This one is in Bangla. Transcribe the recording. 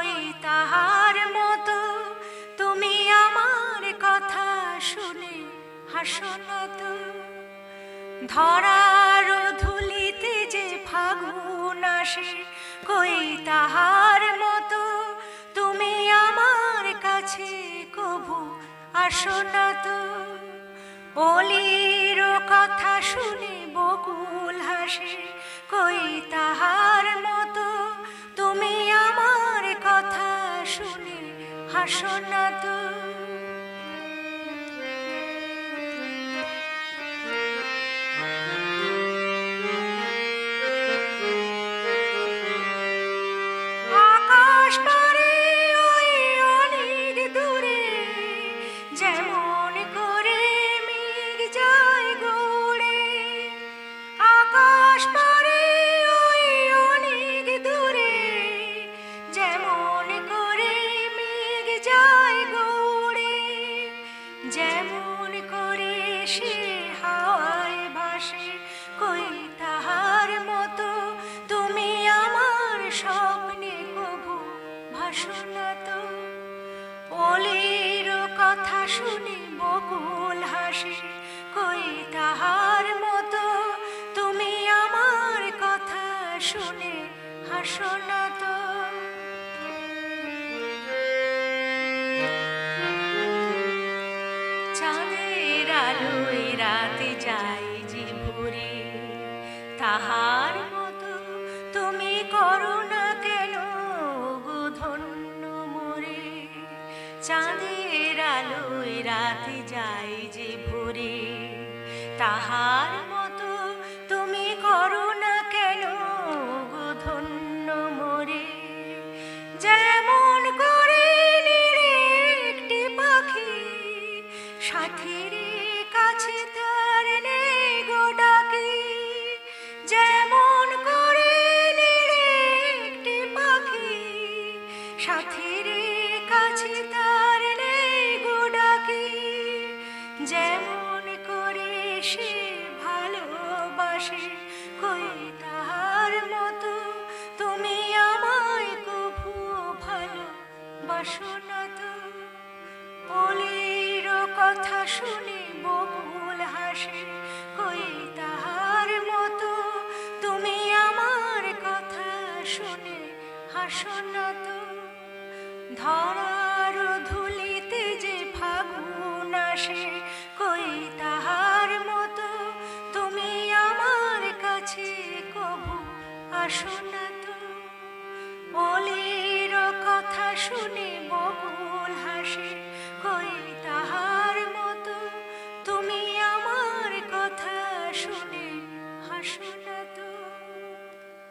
কই তাহার মতো তুমি আমার কথা শুনে হাসো না তো। ধরার ধুলিতে যে ফাগুন আসে কই তাহার মতো তুমি আমার কাছে কভু আসো না তো। অলির কথা শুনে বকুল হাসে কই তাহার মতো তুমি আমার কথা শুনে হাসো না তো। আকাশ পারে ওই অনেক দূরে যেমন করে মেঘ যায় গড়ে। আকাশ পারে ওই অনেক দূরে যেমন করে মেঘ যায় গড়ে। যেমন করে সে হাওয়ায় ভাসে কই তাহার মতো তুমি আমার স্বপ্নে কভু ভাসো না তো। অলির কথা শুনে বকুল হাসে কই তাহার মতো তুমি আমার কথা শুনে হাসো না তো। চাঁদের আলোয় রাতে যাই যে ভোরে তাহার মতো তুমি করো না কেন গো ধন্য মোরে। চাঁদের আলোয় রাতে যাই যে ভোরে তাহার মতো তুমি করো না কেন গো ধন্য মোরে। যেমন করে নিরে একটি পাখি সাথীর কাছে তার নেই গো ডাকি। যেমন করে নিরে একটি পাখি সাথীর কাছে তার নেই গো ডাকি। যেমন করে সে ভালোবাসে কই তাহার মতো তুমি আমায় কভু ভালোবাসো না তো। অলির কথা শুনে বকুল হাসে কই তাহার মতো তুমি আমার কথা শুনে হাসো না তো। ধরার ধুলিতে যে ফাগুন আসে কই তাহার মতো তুমি আমার কাছে কভু আসো না।